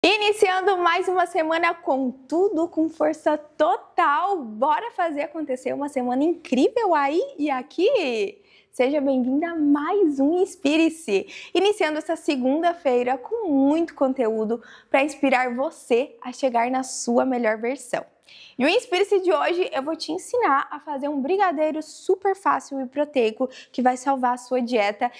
Iniciando mais uma semana com tudo, com força total. Bora fazer acontecer uma semana incrível aí e aqui. Seja bem-vinda a mais um Inspire-se. Iniciando essa segunda-feira com muito conteúdo para inspirar você a chegar na sua melhor versão. E o Inspire-se de hoje eu vou te ensinar a fazer um brigadeiro super fácil e proteico que vai salvar a sua dieta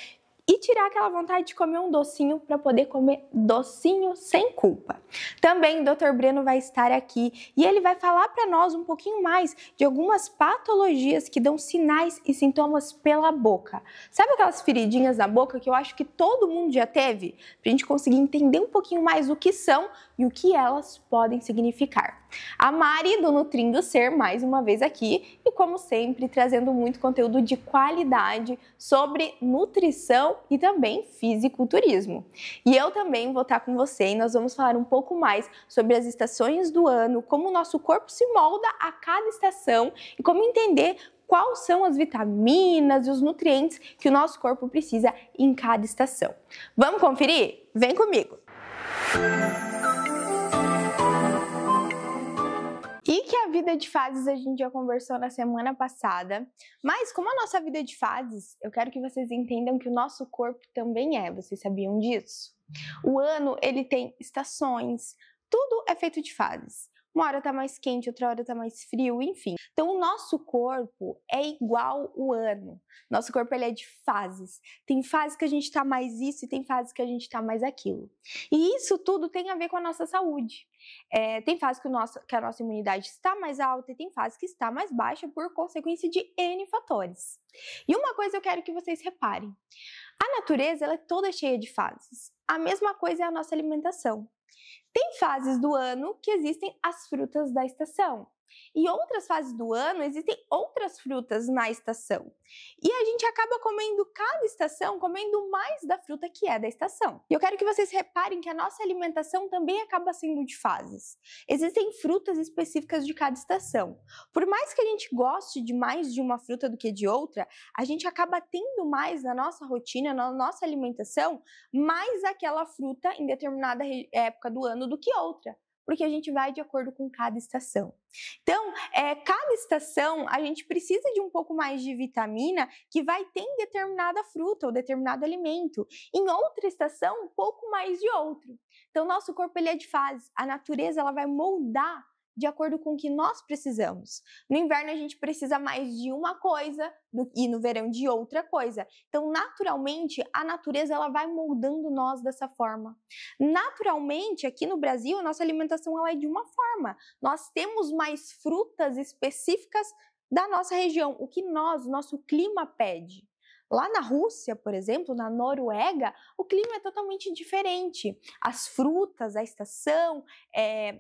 e tirar aquela vontade de comer um docinho para poder comer docinho sem culpa. Também o Dr. Breno vai estar aqui e ele vai falar para nós um pouquinho mais de algumas patologias que dão sinais e sintomas pela boca. Sabe aquelas feridinhas na boca que eu acho que todo mundo já teve? Para a gente conseguir entender um pouquinho mais o que são e o que elas podem significar. A Mari do Nutrindo Ser mais uma vez aqui e como sempre trazendo muito conteúdo de qualidade sobre nutrição e também fisiculturismo. E eu também vou estar com você e nós vamos falar um pouco mais sobre as estações do ano, como o nosso corpo se molda a cada estação e como entender quais são as vitaminas e os nutrientes que o nosso corpo precisa em cada estação. Vamos conferir? Vem comigo! E que a vida de fases a gente já conversou na semana passada, mas como a nossa vida de fases, eu quero que vocês entendam que o nosso corpo também é, vocês sabiam disso? O ano, ele tem estações, tudo é feito de fases. Uma hora tá mais quente, outra hora tá mais frio, enfim. Então o nosso corpo é igual o ano. Nosso corpo ele é de fases. Tem fases que a gente tá mais isso e tem fases que a gente tá mais aquilo. E isso tudo tem a ver com a nossa saúde. Tem fases que a nossa imunidade está mais alta e tem fases que está mais baixa por consequência de N fatores. E uma coisa eu quero que vocês reparem. A natureza ela é toda cheia de fases. A mesma coisa é a nossa alimentação. Tem fases do ano que existem as frutas da estação. E outras fases do ano existem outras frutas na estação. E a gente acaba comendo cada estação, comendo mais da fruta que é da estação. E eu quero que vocês reparem que a nossa alimentação também acaba sendo de fases. Existem frutas específicas de cada estação. Por mais que a gente goste de mais de uma fruta do que de outra, a gente acaba tendo mais na nossa rotina, na nossa alimentação, mais aquela fruta em determinada época do ano do que outra. Porque a gente vai de acordo com cada estação. Então, cada estação a gente precisa de um pouco mais de vitamina que vai ter em determinada fruta ou determinado alimento. Em outra estação, um pouco mais de outro. Então, nosso corpo ele é de fases. A natureza ela vai moldar de acordo com o que nós precisamos. No inverno a gente precisa mais de uma coisa e no verão de outra coisa. Então, naturalmente, a natureza ela vai moldando nós dessa forma. Naturalmente, aqui no Brasil, a nossa alimentação ela é de uma forma. Nós temos mais frutas específicas da nossa região, o que o nosso clima pede. Lá na Rússia, por exemplo, na Noruega, o clima é totalmente diferente. As frutas, a estação,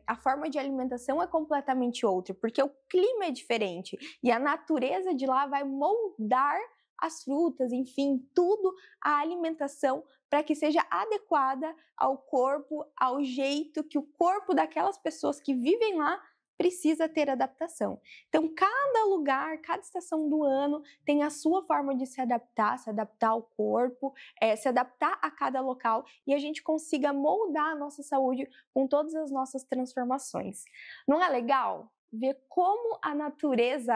a forma de alimentação é completamente outra, porque o clima é diferente e a natureza de lá vai moldar as frutas, enfim, tudo, a alimentação para que seja adequada ao corpo, ao jeito que o corpo daquelas pessoas que vivem lá precisa ter adaptação. Então, cada lugar, cada estação do ano tem a sua forma de se adaptar ao corpo, se adaptar a cada local e a gente consiga moldar a nossa saúde com todas as nossas transformações. Não é legal ver como a natureza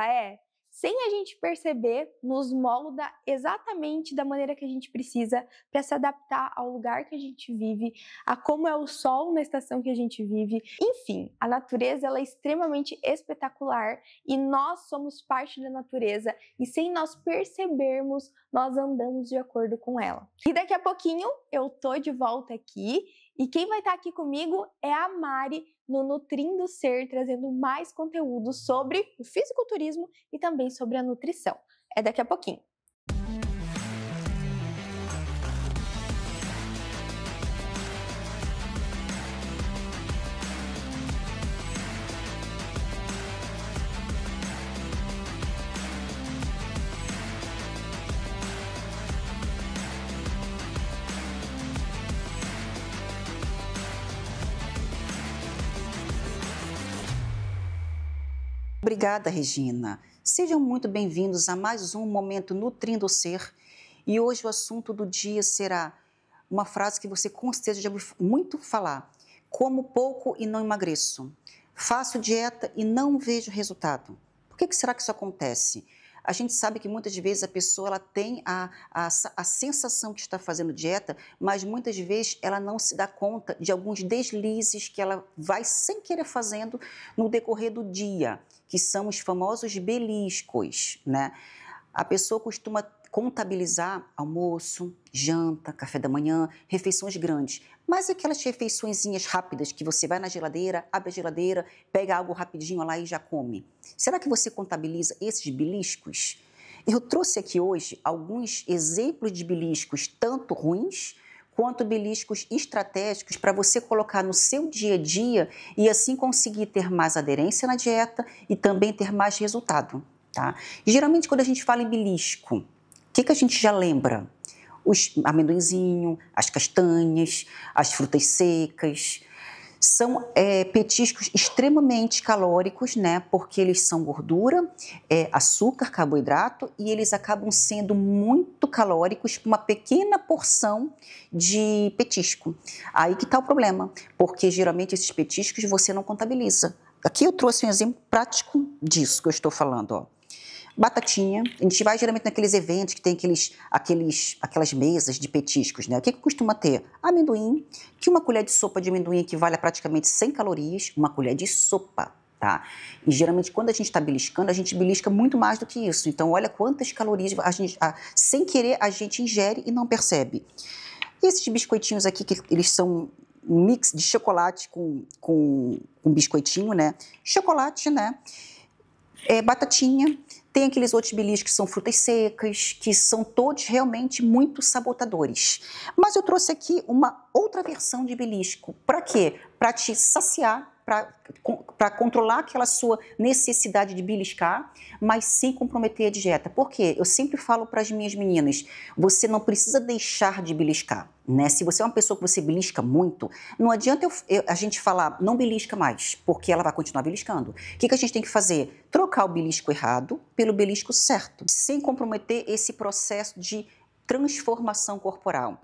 sem a gente perceber, nos molda exatamente da maneira que a gente precisa para se adaptar ao lugar que a gente vive, a como é o sol na estação que a gente vive. Enfim, a natureza ela é extremamente espetacular e nós somos parte da natureza e sem nós percebermos, nós andamos de acordo com ela. E daqui a pouquinho eu tô de volta aqui e quem vai estar aqui comigo é a Mari no Nutrindo Ser, trazendo mais conteúdo sobre o fisiculturismo e também sobre a nutrição. É daqui a pouquinho. Obrigada, Regina. Sejam muito bem-vindos a mais um Momento Nutrindo o Ser. E hoje o assunto do dia será uma frase que você com certeza já ouviu muito falar. Como pouco e não emagreço. Faço dieta e não vejo resultado. Por que será que isso acontece? A gente sabe que muitas vezes a pessoa ela tem a sensação que está fazendo dieta, mas muitas vezes ela não se dá conta de alguns deslizes que ela vai sem querer fazendo no decorrer do dia, que são os famosos beliscos, né? A pessoa costuma contabilizar almoço, janta, café da manhã, refeições grandes. Mas aquelas refeiçõezinhas rápidas que você vai na geladeira, abre a geladeira, pega algo rapidinho lá e já come. Será que você contabiliza esses beliscos? Eu trouxe aqui hoje alguns exemplos de beliscos tanto ruins quanto beliscos estratégicos para você colocar no seu dia a dia e assim conseguir ter mais aderência na dieta e também ter mais resultado. Tá? Geralmente quando a gente fala em belisco, o que a gente já lembra? Os amendoinzinho, as castanhas, as frutas secas. São petiscos extremamente calóricos, né? Porque eles são gordura, açúcar, carboidrato e eles acabam sendo muito calóricos por uma pequena porção de petisco. Aí que está o problema, porque geralmente esses petiscos você não contabiliza. Aqui eu trouxe um exemplo prático disso que eu estou falando, ó. Batatinha, a gente vai geralmente naqueles eventos que tem aquelas mesas de petiscos, né? O que costuma ter? Amendoim, que uma colher de sopa de amendoim equivale a praticamente 100 calorias, uma colher de sopa, tá? E geralmente quando a gente está beliscando, a gente belisca muito mais do que isso. Então olha quantas calorias sem querer a gente ingere e não percebe. E esses biscoitinhos aqui, que eles são um mix de chocolate com biscoitinho, né? Chocolate, né? Batatinha, tem aqueles outros beliscos que são frutas secas, que são todos realmente muito sabotadores. Mas eu trouxe aqui uma outra versão de belisco. Para quê? Para te saciar, para controlar aquela sua necessidade de beliscar, mas sem comprometer a dieta. Por quê? Eu sempre falo para as minhas meninas, você não precisa deixar de beliscar, né? Se você é uma pessoa que você belisca muito, não adianta a gente falar, não belisca mais, porque ela vai continuar beliscando. O que a gente tem que fazer? Trocar o belisco errado pelo belisco certo, sem comprometer esse processo de transformação corporal.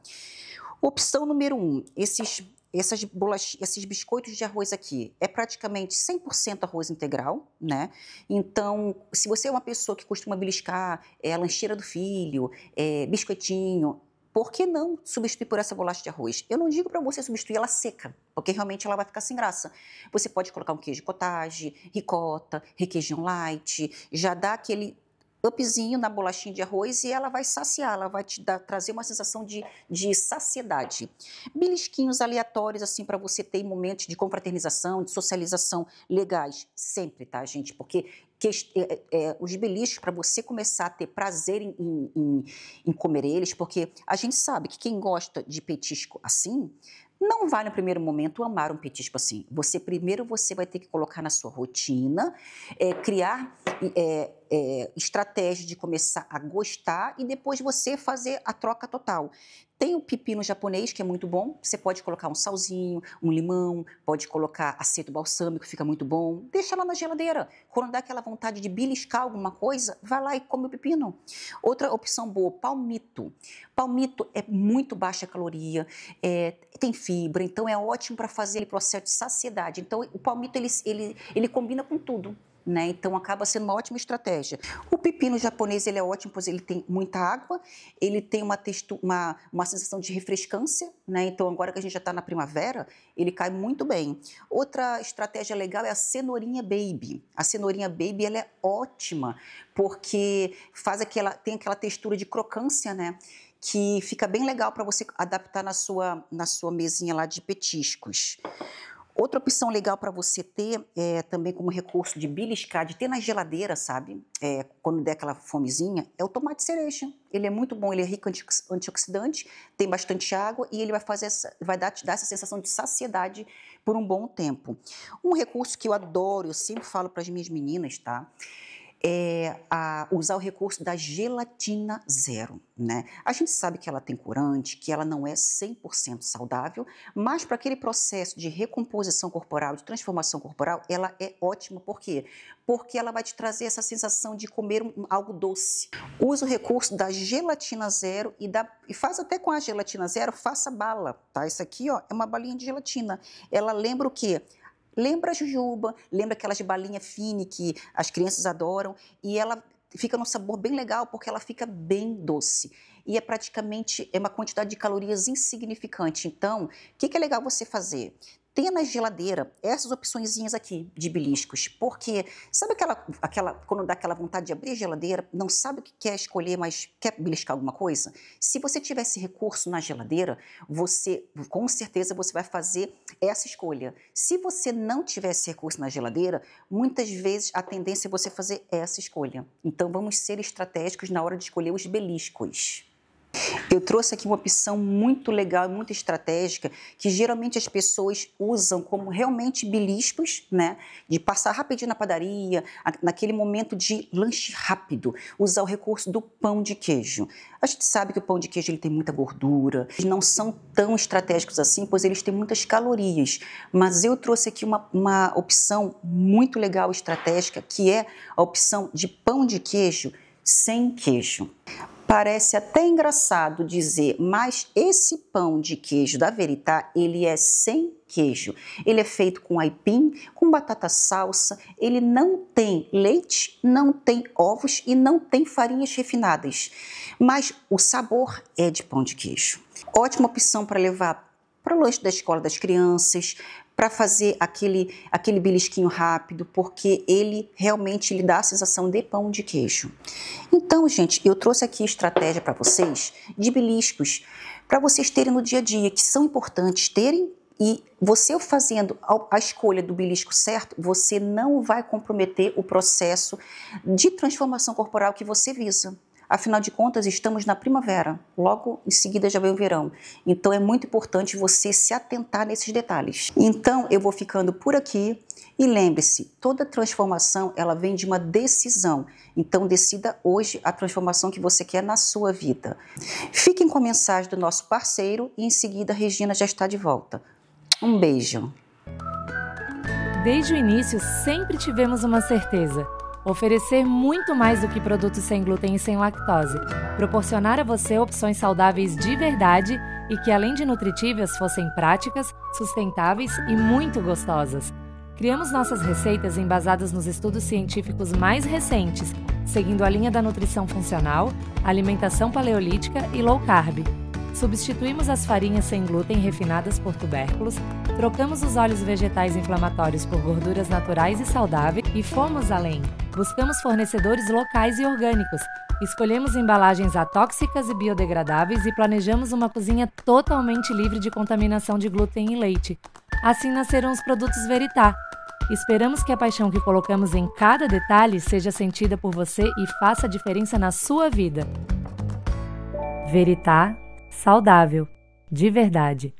Opção número 1, esses biscoitos de arroz aqui é praticamente 100% arroz integral, né? Então, se você é uma pessoa que costuma beliscar a lancheira do filho, biscoitinho, por que não substituir por essa bolacha de arroz? Eu não digo para você substituir ela seca, porque realmente ela vai ficar sem graça. Você pode colocar um queijo cottage, ricota, requeijão light, já dá aquele upzinho na bolachinha de arroz e ela vai saciar, ela vai te trazer uma sensação de saciedade. Belisquinhos aleatórios, assim, para você ter momentos de confraternização, de socialização legais, sempre, tá, gente? Porque os beliscos, para você começar a ter prazer em comer eles, porque a gente sabe que quem gosta de petisco assim, não vai no primeiro momento amar um petisco assim. Primeiro você vai ter que colocar na sua rotina, criar estratégias de começar a gostar e depois você fazer a troca total. Tem o pepino japonês, que é muito bom. Você pode colocar um salzinho, um limão, pode colocar aceto balsâmico, fica muito bom. Deixa lá na geladeira. Quando dá aquela vontade de beliscar alguma coisa, vai lá e come o pepino. Outra opção boa, palmito. Palmito é muito baixa caloria, tem fibra, então é ótimo para fazer o processo de saciedade. Então o palmito ele combina com tudo. Né? Então acaba sendo uma ótima estratégia. O pepino japonês ele é ótimo, pois ele tem muita água, ele tem uma sensação de refrescância, né? Então agora que a gente já está na primavera, ele cai muito bem. Outra estratégia legal é a cenourinha baby. A cenourinha baby ela é ótima, porque tem aquela textura de crocância, né? Que fica bem legal para você adaptar na sua mesinha lá de petiscos. Outra opção legal para você ter, também como recurso de beliscar, de ter na geladeira, sabe? Quando der aquela fomezinha, é o tomate cereja. Ele é muito bom, ele é rico em antioxidante, tem bastante água e ele vai te dar essa sensação de saciedade por um bom tempo. Um recurso que eu adoro, eu sempre falo para as minhas meninas, tá? usar o recurso da gelatina zero, né? A gente sabe que ela tem corante, que ela não é 100% saudável, mas para aquele processo de recomposição corporal, de transformação corporal, ela é ótima. Por quê? Porque ela vai te trazer essa sensação de comer algo doce. Usa o recurso da gelatina zero e faz até com a gelatina zero, faça bala, tá? Isso aqui, ó, é uma balinha de gelatina. Ela lembra o quê? Lembra a jujuba, lembra aquelas de balinha fine que as crianças adoram, e ela fica num sabor bem legal porque ela fica bem doce. E é uma quantidade de calorias insignificante. Então, o que é legal você fazer? Tenha na geladeira essas opçõezinhas aqui de beliscos, porque sabe quando dá aquela vontade de abrir a geladeira, não sabe o que quer escolher, mas quer beliscar alguma coisa? Se você tiver esse recurso na geladeira, com certeza você vai fazer essa escolha. Se você não tiver esse recurso na geladeira, muitas vezes a tendência é você fazer essa escolha. Então vamos ser estratégicos na hora de escolher os beliscos. Eu trouxe aqui uma opção muito legal e muito estratégica que geralmente as pessoas usam como realmente beliscos, né? De passar rapidinho na padaria, naquele momento de lanche rápido, usar o recurso do pão de queijo. A gente sabe que o pão de queijo ele tem muita gordura, eles não são tão estratégicos assim, pois eles têm muitas calorias, mas eu trouxe aqui uma opção muito legal e estratégica, que é a opção de pão de queijo sem queijo. Parece até engraçado dizer, mas esse pão de queijo da Verità, ele é sem queijo. Ele é feito com aipim, com batata salsa, ele não tem leite, não tem ovos e não tem farinhas refinadas. Mas o sabor é de pão de queijo. Ótima opção para levar para o lanche da escola das crianças, para fazer aquele belisquinho rápido, porque ele realmente lhe dá a sensação de pão de queijo. Então, gente, eu trouxe aqui estratégia para vocês de beliscos, para vocês terem no dia a dia, que são importantes terem, e você fazendo a escolha do belisco certo, você não vai comprometer o processo de transformação corporal que você visa. Afinal de contas, estamos na primavera, logo em seguida já vem o verão. Então é muito importante você se atentar nesses detalhes. Então eu vou ficando por aqui e lembre-se, toda transformação ela vem de uma decisão. Então decida hoje a transformação que você quer na sua vida. Fiquem com a mensagem do nosso parceiro e em seguida a Regina já está de volta. Um beijo. Desde o início sempre tivemos uma certeza: oferecer muito mais do que produtos sem glúten e sem lactose. Proporcionar a você opções saudáveis de verdade e que, além de nutritivas, fossem práticas, sustentáveis e muito gostosas. Criamos nossas receitas embasadas nos estudos científicos mais recentes, seguindo a linha da nutrição funcional, alimentação paleolítica e low carb. Substituímos as farinhas sem glúten refinadas por tubérculos, trocamos os óleos vegetais inflamatórios por gorduras naturais e saudáveis e fomos além. Buscamos fornecedores locais e orgânicos, escolhemos embalagens atóxicas e biodegradáveis e planejamos uma cozinha totalmente livre de contaminação de glúten e leite. Assim nasceram os produtos Verità. Esperamos que a paixão que colocamos em cada detalhe seja sentida por você e faça a diferença na sua vida. Verità, saudável, de verdade.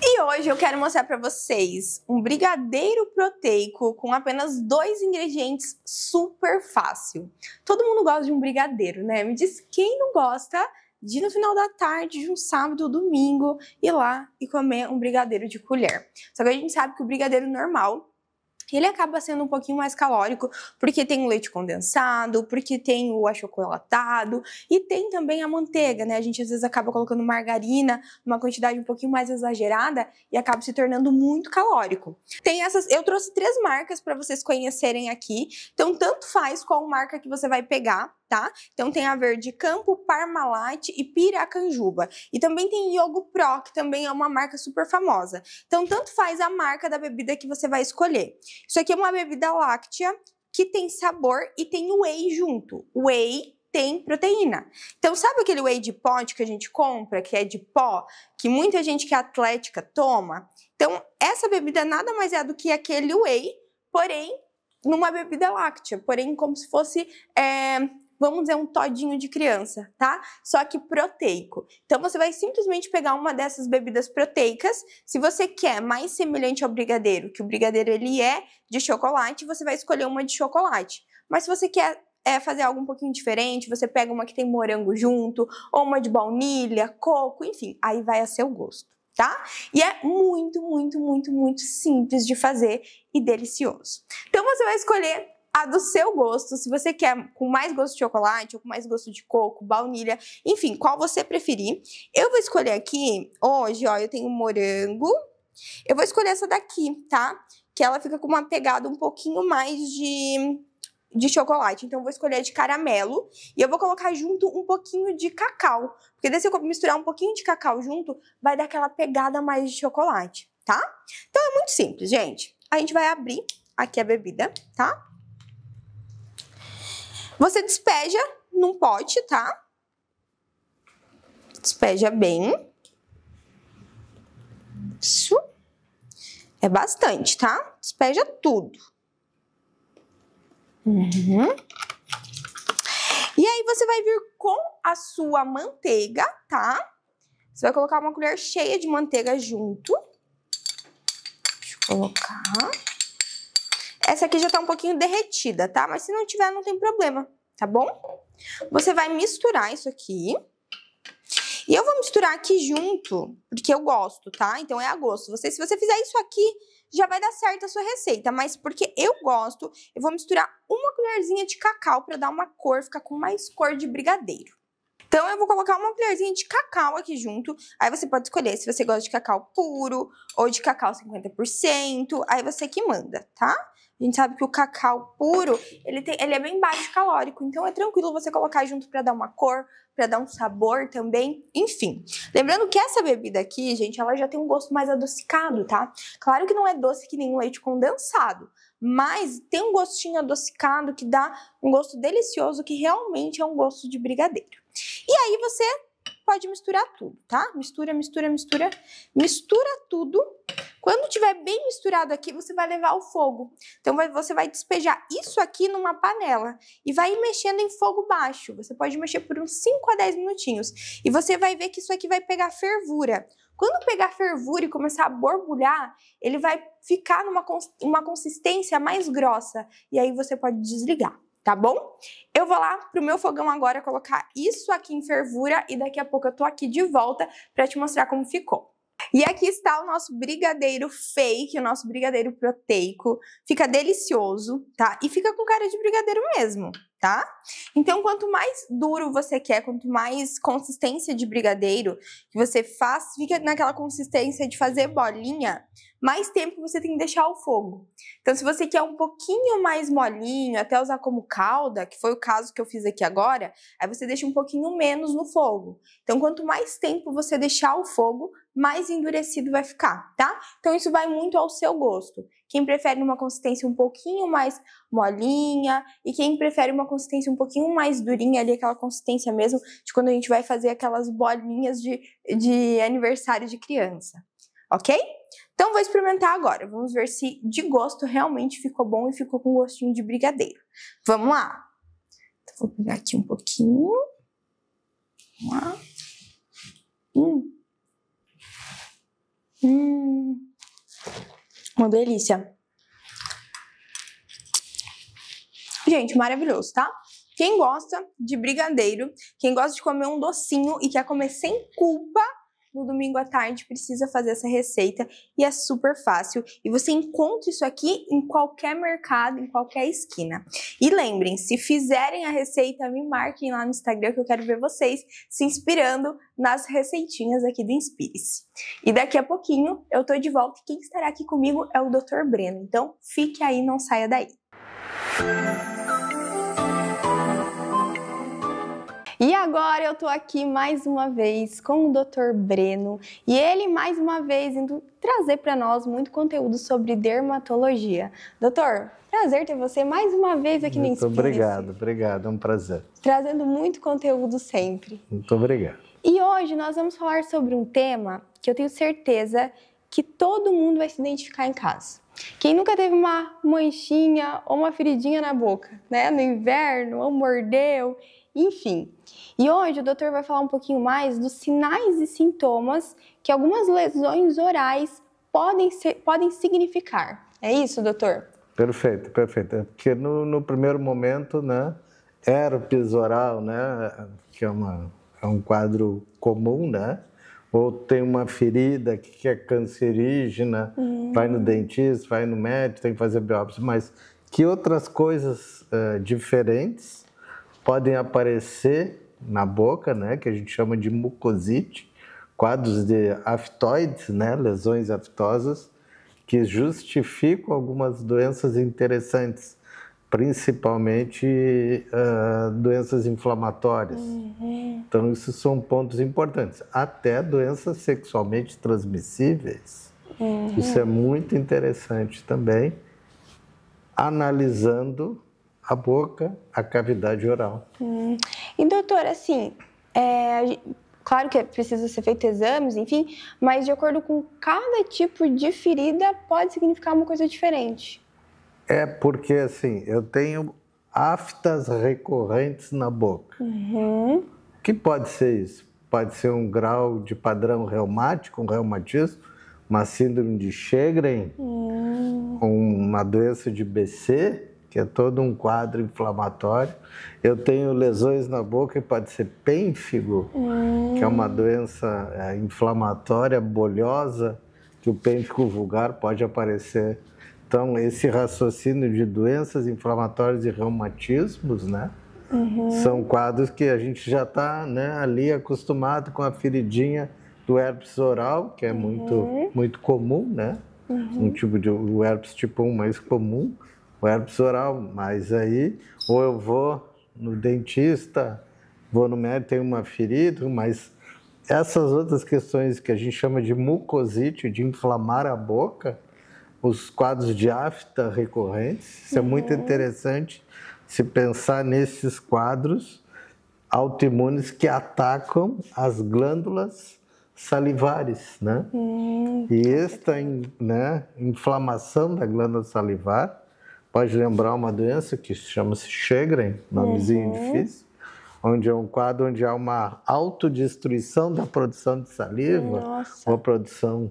E hoje eu quero mostrar para vocês um brigadeiro proteico com apenas 2 ingredientes, super fácil. Todo mundo gosta de um brigadeiro, né? Me diz quem não gosta de no final da tarde, de um sábado ou domingo, ir lá e comer um brigadeiro de colher. Só que a gente sabe que o brigadeiro normal, ele acaba sendo um pouquinho mais calórico, porque tem o leite condensado, porque tem o achocolatado e tem também a manteiga, né? A gente às vezes acaba colocando margarina numa quantidade um pouquinho mais exagerada e acaba se tornando muito calórico. Eu trouxe 3 marcas para vocês conhecerem aqui, então tanto faz qual marca que você vai pegar, tá? Então tem a Verde Campo, Parmalat e Piracanjuba. E também tem Yogo Pro, que também é uma marca super famosa. Então tanto faz a marca da bebida que você vai escolher. Isso aqui é uma bebida láctea que tem sabor e tem whey junto. Whey tem proteína. Então, sabe aquele whey de pote que a gente compra, que é de pó, que muita gente que é atlética toma? Então, essa bebida nada mais é do que aquele whey, porém, numa bebida láctea, porém, como se fosse, vamos dizer, um todinho de criança, tá? Só que proteico. Então, você vai simplesmente pegar uma dessas bebidas proteicas. Se você quer mais semelhante ao brigadeiro, que o brigadeiro ele é de chocolate, você vai escolher uma de chocolate. Mas se você quer fazer algo um pouquinho diferente, você pega uma que tem morango junto, ou uma de baunilha, coco, enfim, aí vai a seu gosto, tá? E é muito, muito, muito, muito simples de fazer e delicioso. Então você vai escolher a do seu gosto, se você quer com mais gosto de chocolate ou com mais gosto de coco, baunilha, enfim, qual você preferir. Eu vou escolher aqui, hoje, ó, eu tenho morango, eu vou escolher essa daqui, tá? Que ela fica com uma pegada um pouquinho mais de chocolate, então eu vou escolher de caramelo e eu vou colocar junto um pouquinho de cacau, porque daí se eu misturar um pouquinho de cacau junto, vai dar aquela pegada mais de chocolate, tá? Então é muito simples, gente. A gente vai abrir aqui a bebida, tá? Você despeja num pote, tá? Despeja bem. Isso. É bastante, tá? Despeja tudo. E aí você vai vir com a sua manteiga, tá? Você vai colocar uma colher cheia de manteiga junto. Deixa eu colocar. Essa aqui já tá um pouquinho derretida, tá? Mas se não tiver, não tem problema, tá bom? Você vai misturar isso aqui. E eu vou misturar aqui junto, porque eu gosto, tá? Então é a gosto. Se você fizer isso aqui, já vai dar certo a sua receita. Mas porque eu gosto, eu vou misturar uma colherzinha de cacau pra dar uma cor, ficar com mais cor de brigadeiro. Então eu vou colocar uma colherzinha de cacau aqui junto. Aí você pode escolher se você gosta de cacau puro ou de cacau 50%. Aí você que manda, tá? A gente sabe que o cacau puro, ele é bem baixo calórico, então é tranquilo você colocar junto pra dar uma cor, pra dar um sabor também, enfim. Lembrando que essa bebida aqui, gente, ela já tem um gosto mais adocicado, tá? Claro que não é doce que nem um leite condensado, mas tem um gostinho adocicado que dá um gosto delicioso, que realmente é um gosto de brigadeiro. E aí você pode misturar tudo, tá? Mistura, mistura, mistura, mistura tudo. Quando tiver bem misturado aqui, você vai levar ao fogo. Então, você vai despejar isso aqui numa panela e vai ir mexendo em fogo baixo. Você pode mexer por uns 5 a 10 minutinhos. E você vai ver que isso aqui vai pegar fervura. Quando pegar fervura e começar a borbulhar, ele vai ficar numa consistência mais grossa. E aí você pode desligar, tá bom? Eu vou lá pro meu fogão agora colocar isso aqui em fervura e daqui a pouco eu tô aqui de volta pra te mostrar como ficou. E aqui está o nosso brigadeiro fake, o nosso brigadeiro proteico. Fica delicioso, tá? E fica com cara de brigadeiro mesmo, tá? Então, quanto mais duro você quer, quanto mais consistência de brigadeiro que você faz, fica naquela consistência de fazer bolinha, mais tempo você tem que deixar ao fogo. Então, se você quer um pouquinho mais molinho, até usar como calda, que foi o caso que eu fiz aqui agora, aí você deixa um pouquinho menos no fogo. Então, quanto mais tempo você deixar ao fogo, mais endurecido vai ficar, tá? Então, isso vai muito ao seu gosto. Quem prefere uma consistência um pouquinho mais molinha e quem prefere uma consistência um pouquinho mais durinha ali, aquela consistência mesmo de quando a gente vai fazer aquelas bolinhas de aniversário de criança, ok? Então, vou experimentar agora. Vamos ver se de gosto realmente ficou bom e ficou com gostinho de brigadeiro. Vamos lá. Então, vou pegar aqui um pouquinho. Vamos lá. Uma delícia. Gente, maravilhoso, tá? Quem gosta de brigadeiro, quem gosta de comer um docinho e quer comer sem culpa, no domingo à tarde precisa fazer essa receita e é super fácil. E você encontra isso aqui em qualquer mercado, em qualquer esquina. E lembrem, se fizerem a receita, me marquem lá no Instagram que eu quero ver vocês se inspirando nas receitinhas aqui do Inspire-se. E daqui a pouquinho eu tô de volta e quem estará aqui comigo é o Dr. Breno. Então fique aí, não saia daí. E agora agora eu tô aqui mais uma vez com o Dr. Breno e ele mais uma vez indo trazer para nós muito conteúdo sobre dermatologia. Doutor, prazer ter você mais uma vez aqui no Inspire-se. Muito obrigado, é um prazer. Trazendo muito conteúdo sempre. Muito obrigado. E hoje nós vamos falar sobre um tema que eu tenho certeza que todo mundo vai se identificar em casa. Quem nunca teve uma manchinha ou uma feridinha na boca, né? No inverno, ou mordeu, enfim. E hoje o doutor vai falar um pouquinho mais dos sinais e sintomas que algumas lesões orais podem significar. É isso, doutor? Perfeito. É porque no primeiro momento, né, herpes oral, né, que é um quadro comum, né? Ou tem uma ferida que é cancerígena, vai no dentista, vai no médico, tem que fazer biópsia, mas que outras coisas diferentes podem aparecer na boca, né, que a gente chama de mucosite, quadros de aftoides, né, lesões aftosas, que justificam algumas doenças interessantes, principalmente doenças inflamatórias. Então, isso são pontos importantes. Até doenças sexualmente transmissíveis. Isso é muito interessante também, analisando a boca, a cavidade oral. E, doutor, assim, claro que precisa ser feito exames, enfim, mas de acordo com cada tipo de ferida, pode significar uma coisa diferente. É porque, assim, eu tenho aftas recorrentes na boca. O que pode ser isso? Pode ser um grau de padrão reumático, um reumatismo, uma síndrome de Sjögren, uma doença de BC, que é todo um quadro inflamatório. Eu tenho lesões na boca, que pode ser pênfigo, que é uma doença inflamatória, bolhosa, que o pênfigo vulgar pode aparecer. Então, esse raciocínio de doenças inflamatórias e reumatismos, né, são quadros que a gente já está, né, ali acostumado com a feridinha do herpes oral, que é muito comum, né? Um tipo de o herpes tipo 1 mais comum, o herpes oral, mas aí ou eu vou no dentista, vou no médico, tenho uma ferida, mas essas outras questões que a gente chama de mucosite, de inflamar a boca, os quadros de afta recorrentes, isso é muito interessante se pensar nesses quadros autoimunes que atacam as glândulas salivares, né? E esta inflamação da glândula salivar pode lembrar uma doença que chama-se Sjögren, nomezinho difícil, onde é um quadro onde há uma autodestruição da produção de saliva, ou a produção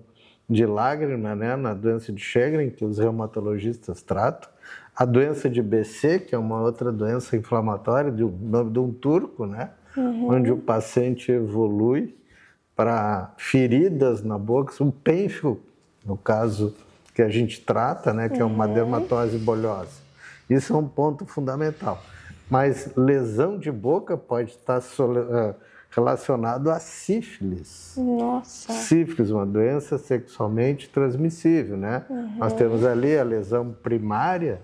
de lágrima, né, na doença de Sjögren, que os reumatologistas tratam. A doença de BC, que é uma outra doença inflamatória, de um turco, né, onde o paciente evolui para feridas na boca, um pênfigo, no caso que a gente trata, né, que é uma dermatose bolhosa. Isso é um ponto fundamental. Mas lesão de boca pode estar relacionado a sífilis. Nossa! Sífilis, uma doença sexualmente transmissível, né? Nós temos ali a lesão primária,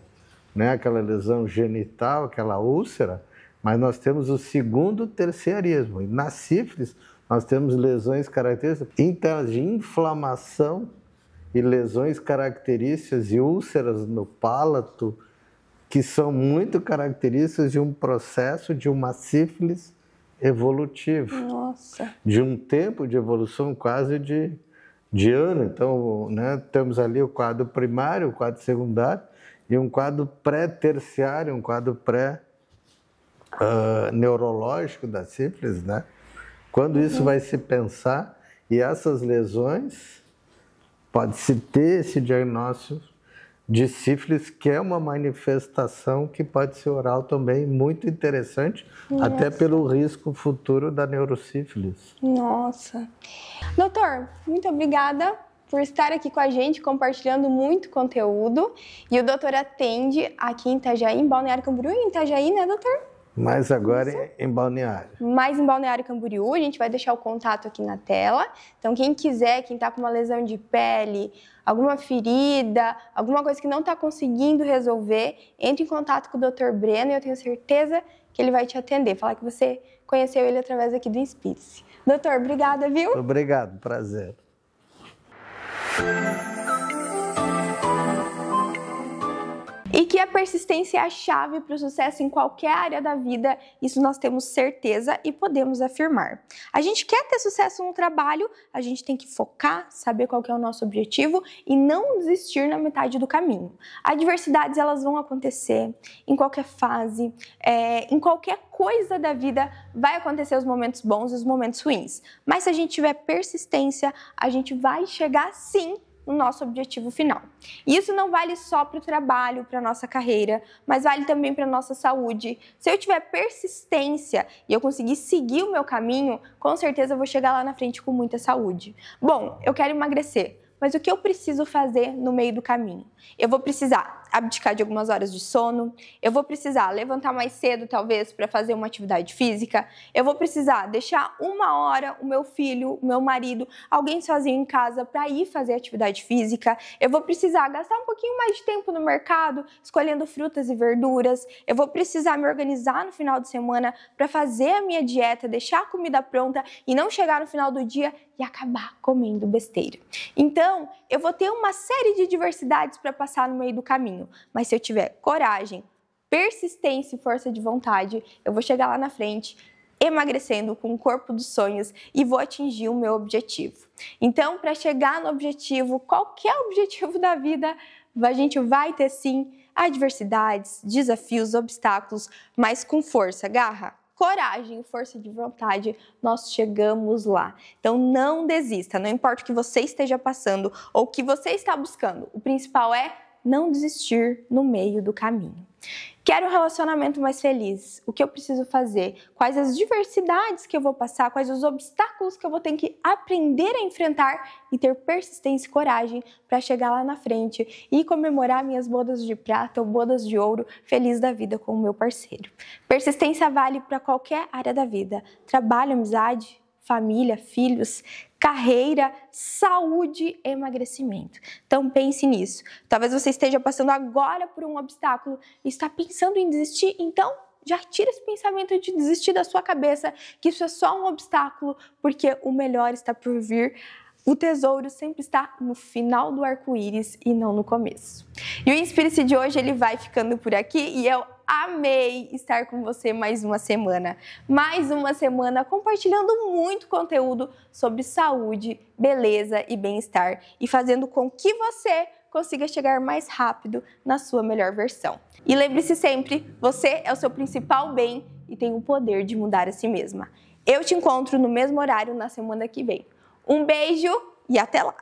né? Aquela lesão genital, aquela úlcera, mas nós temos o segundo terciarismo. E na sífilis, nós temos lesões características internas de inflamação e lesões características e úlceras no palato, que são muito características de um processo de uma sífilis evolutivo. Nossa. De um tempo de evolução quase de ano. Então, né, temos ali o quadro primário, o quadro secundário e um quadro pré-terciário, um quadro pré-neurológico da sífilis, né? Quando isso vai se pensar, e essas lesões, pode-se ter esse diagnóstico de sífilis, que é uma manifestação que pode ser oral também, muito interessante, até pelo risco futuro da neurosífilis. Nossa! Doutor, muito obrigada por estar aqui com a gente, compartilhando muito conteúdo. E o doutor atende aqui em Itajaí, em Balneário Camboriú, em Itajaí, né, doutor? Mas agora em Balneário. Mais em Balneário Camboriú, a gente vai deixar o contato aqui na tela. Então, quem quiser, quem está com uma lesão de pele, alguma ferida, alguma coisa que não está conseguindo resolver, entre em contato com o Dr. Breno e eu tenho certeza que ele vai te atender. Falar que você conheceu ele através aqui do Inspire-se. Doutor, obrigada, viu? Obrigado, prazer. E que a persistência é a chave para o sucesso em qualquer área da vida, isso nós temos certeza e podemos afirmar. A gente quer ter sucesso no trabalho, a gente tem que focar, saber qual que é o nosso objetivo e não desistir na metade do caminho. Adversidades, elas vão acontecer em qualquer fase, em qualquer coisa da vida vai acontecer os momentos bons e os momentos ruins. Mas se a gente tiver persistência, a gente vai chegar sim no nosso objetivo final. E isso não vale só para o trabalho, para a nossa carreira, mas vale também para a nossa saúde. Se eu tiver persistência e eu conseguir seguir o meu caminho, com certeza eu vou chegar lá na frente com muita saúde. Bom, eu quero emagrecer, mas o que eu preciso fazer no meio do caminho? Eu vou precisar abdicar de algumas horas de sono, eu vou precisar levantar mais cedo, talvez, para fazer uma atividade física, eu vou precisar deixar 1 hora o meu filho, o meu marido, alguém sozinho em casa para ir fazer atividade física, eu vou precisar gastar um pouquinho mais de tempo no mercado, escolhendo frutas e verduras, eu vou precisar me organizar no final de semana para fazer a minha dieta, deixar a comida pronta e não chegar no final do dia e acabar comendo besteira. Então, eu vou ter uma série de diversidades para passar no meio do caminho. Mas se eu tiver coragem, persistência e força de vontade, eu vou chegar lá na frente emagrecendo com o corpo dos sonhos e vou atingir o meu objetivo. Então, para chegar no objetivo, qualquer objetivo da vida, a gente vai ter sim adversidades, desafios, obstáculos, mas com força, garra, coragem e força de vontade, nós chegamos lá. Então não desista, não importa o que você esteja passando ou o que você está buscando, o principal é não desistir no meio do caminho. Quero um relacionamento mais feliz. O que eu preciso fazer? Quais as diversidades que eu vou passar? Quais os obstáculos que eu vou ter que aprender a enfrentar e ter persistência e coragem para chegar lá na frente e comemorar minhas bodas de prata ou bodas de ouro, feliz da vida com o meu parceiro. Persistência vale para qualquer área da vida. Trabalho, amizade, família, filhos, carreira, saúde, emagrecimento. Então pense nisso. Talvez você esteja passando agora por um obstáculo e está pensando em desistir, então já tira esse pensamento de desistir da sua cabeça, que isso é só um obstáculo, porque o melhor está por vir. O tesouro sempre está no final do arco-íris e não no começo. E o Inspire-se de hoje ele vai ficando por aqui e eu amei estar com você mais uma semana. Mais uma semana compartilhando muito conteúdo sobre saúde, beleza e bem-estar e fazendo com que você consiga chegar mais rápido na sua melhor versão. E lembre-se sempre, você é o seu principal bem e tem o poder de mudar a si mesma. Eu te encontro no mesmo horário na semana que vem. Um beijo e até lá!